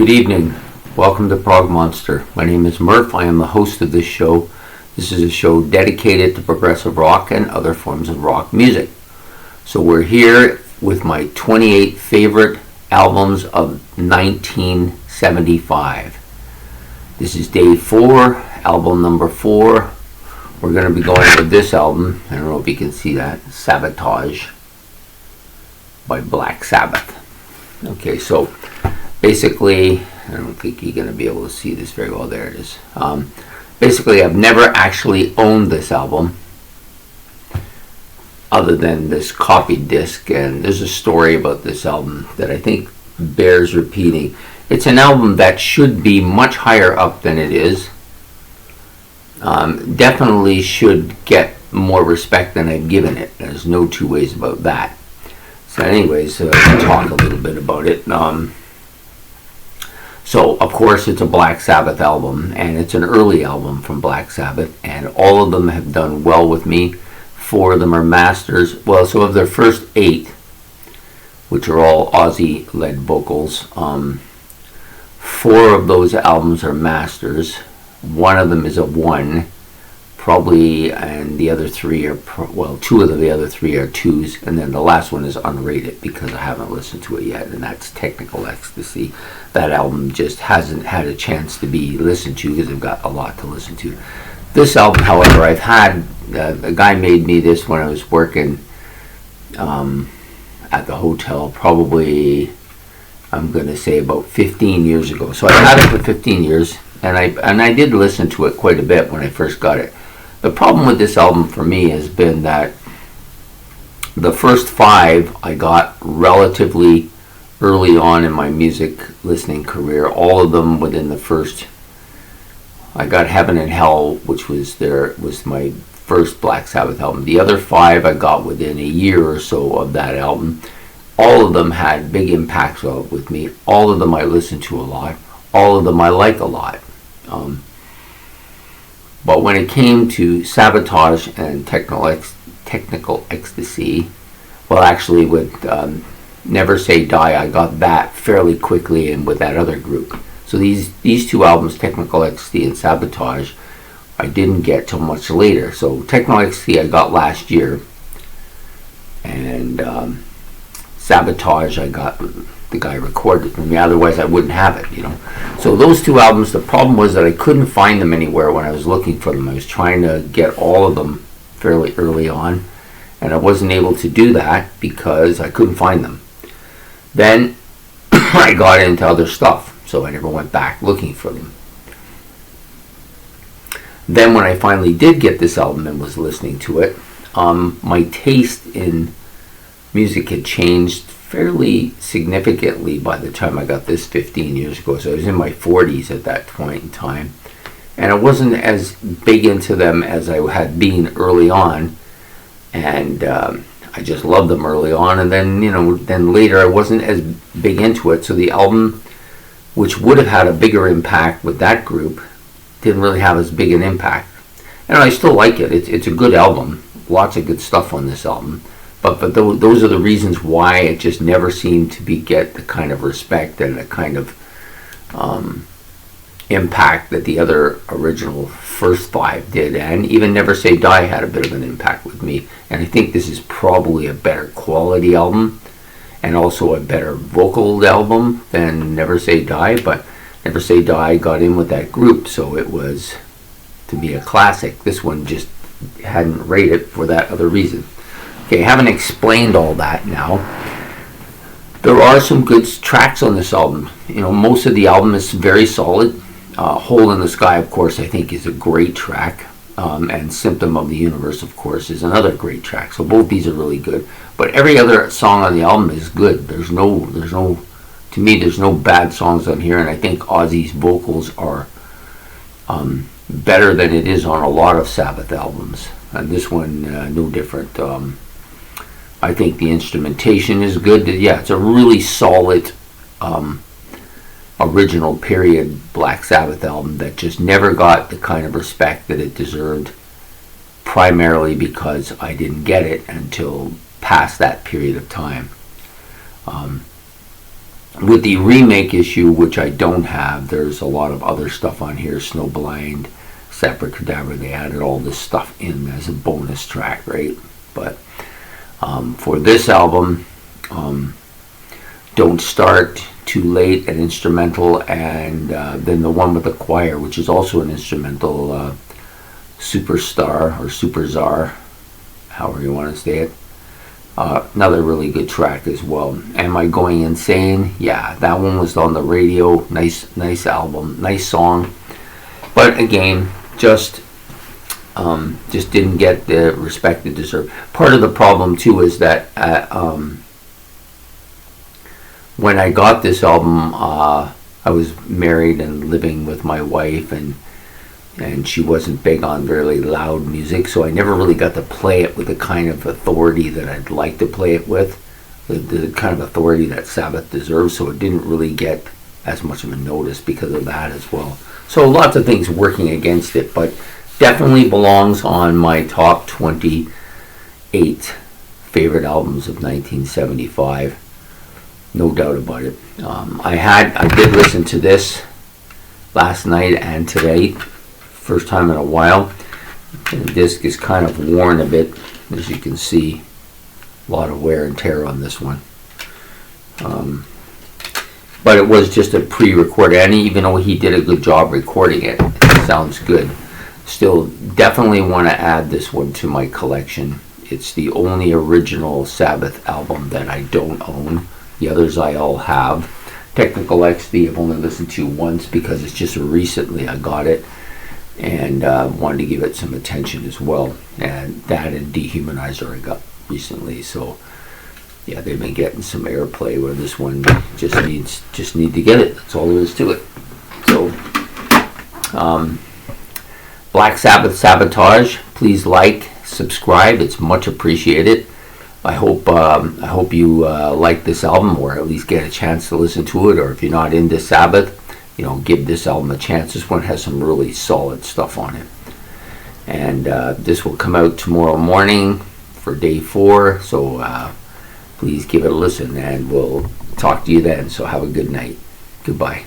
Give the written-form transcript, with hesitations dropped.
Good evening. Welcome to Prog Monster. My name is Murph. I am the host of this show. This is a show dedicated to progressive rock and other forms of rock music. So we're here with my 28 favorite albums of 1975. This is day 4, album number 4. We're going to be going with this album. I don't know if you can see that. Sabotage by Black Sabbath. Okay, so basically, I don't think you're going to be able to see this very well. There it is. Basically, I've never actually owned this album other than this copied disc, and there's a story about this album that I think bears repeating. It's an album that should be much higher up than it is. Definitely should get more respect than I've given it. There's no two ways about that. So anyways, I'll talk a little bit about it. So, of course, it's a Black Sabbath album, and it's an early album from Black Sabbath, and all of them have done well with me. 4 of them are masters. Well, so of their first 8, which are all Ozzy-led vocals, 4 of those albums are masters. 1 of them is a 1, probably, and the other 3 are, 2 of the other 3 are 2s, and then the last one is unrated because I haven't listened to it yet, and that's Technical Ecstasy. That album just hasn't had a chance to be listened to because I've got a lot to listen to. This album, however, I've had, a guy made me this when I was working at the hotel, probably, I'm going to say about 15 years ago. So I've had it for 15 years, and I did listen to it quite a bit when I first got it. The problem with this album for me has been that the first 5 I got relatively early on in my music listening career. All of them within the first. I got Heaven and Hell, which was my first Black Sabbath album. The other 5 I got within a year or so of that album. All of them had big impacts with me. All of them I listened to a lot. All of them I like a lot. But when it came to Sabotage and Technical Ecstasy, well, actually with Never Say Die, I got that fairly quickly, and with that other group. So these 2 albums, Technical Ecstasy and Sabotage, I didn't get till much later. So Technical Ecstasy I got last year, and Sabotage I got, the guy recorded for me, otherwise I wouldn't have it, So those 2 albums, the problem was that I couldn't find them anywhere when I was looking for them. I was trying to get all of them fairly early on, and I wasn't able to do that because I couldn't find them. Then I got into other stuff, so I never went back looking for them. Then when I finally did get this album and was listening to it, my taste in music had changed fairly significantly by the time I got this 15 years ago. So I was in my 40s at that point in time, and I wasn't as big into them as I had been early on, and I just loved them early on, and then then later I wasn't as big into it. So the album, which would have had a bigger impact with that group, didn't really have as big an impact. And I still like it. It's a good album. Lots of good stuff on this album. But those are the reasons why it just never seemed to get the kind of respect and the kind of impact that the other original first 5 did. And even Never Say Die had a bit of an impact with me. And I think this is probably a better quality album and also a better vocal album than Never Say Die. But Never Say Die got in with that group, so it was to be a classic. This one just hadn't rated for that other reason. Okay, I haven't explained all that now. There are some good tracks on this album. Most of the album is very solid. Hole in the Sky, of course, I think is a great track. And Symptom of the Universe, of course, is another great track. So both these are really good. But every other song on the album is good. There's no bad songs on here. And I think Ozzy's vocals are better than it is on a lot of Sabbath albums. And this one, no different. I think the instrumentation is good. Yeah, it's a really solid original period Black Sabbath album that just never got the kind of respect that it deserved, primarily because I didn't get it until past that period of time. With the remake issue, which I don't have, there's a lot of other stuff on here. Snowblind, Sapper Cadaver, they added all this stuff in as a bonus track, right? But for this album, Don't Start, Too Late, an instrumental, and then the one with the choir, which is also an instrumental, Superstar or Super Czar, however you want to say it. Another really good track as well. Am I Going Insane? Yeah, that one was on the radio. Nice album, nice song. But again, just didn't get the respect it deserved. Part of the problem too is that when I got this album, I was married and living with my wife, and she wasn't big on really loud music, so I never really got to play it with the kind of authority that I'd like to play it with, the kind of authority that Sabbath deserves, so it didn't really get as much of a notice because of that as well. So lots of things working against it, but definitely belongs on my top 28 favorite albums of 1975. No doubt about it. I did listen to this last night and today. First time in a while. And the disc is kind of worn a bit, as you can see. A lot of wear and tear on this one. But it was just a pre-recorded, and even though he did a good job recording it, it sounds good. Still, definitely want to add this one to my collection. It's the only original Sabbath album that I don't own. The others I all have. Technical XD I've only listened to once because it's just recently I got it. And wanted to give it some attention as well, and that and Dehumanizer I got recently. So yeah, they've been getting some airplay, where this one just need to get it. That's all there is to it. So Black Sabbath Sabotage, please like, subscribe. It's much appreciated. I hope you like this album, or at least get a chance to listen to it. Or if you're not into Sabbath, give this album a chance. This one has some really solid stuff on it. And this will come out tomorrow morning for day 4. So please give it a listen, and we'll talk to you then. So have a good night. Goodbye.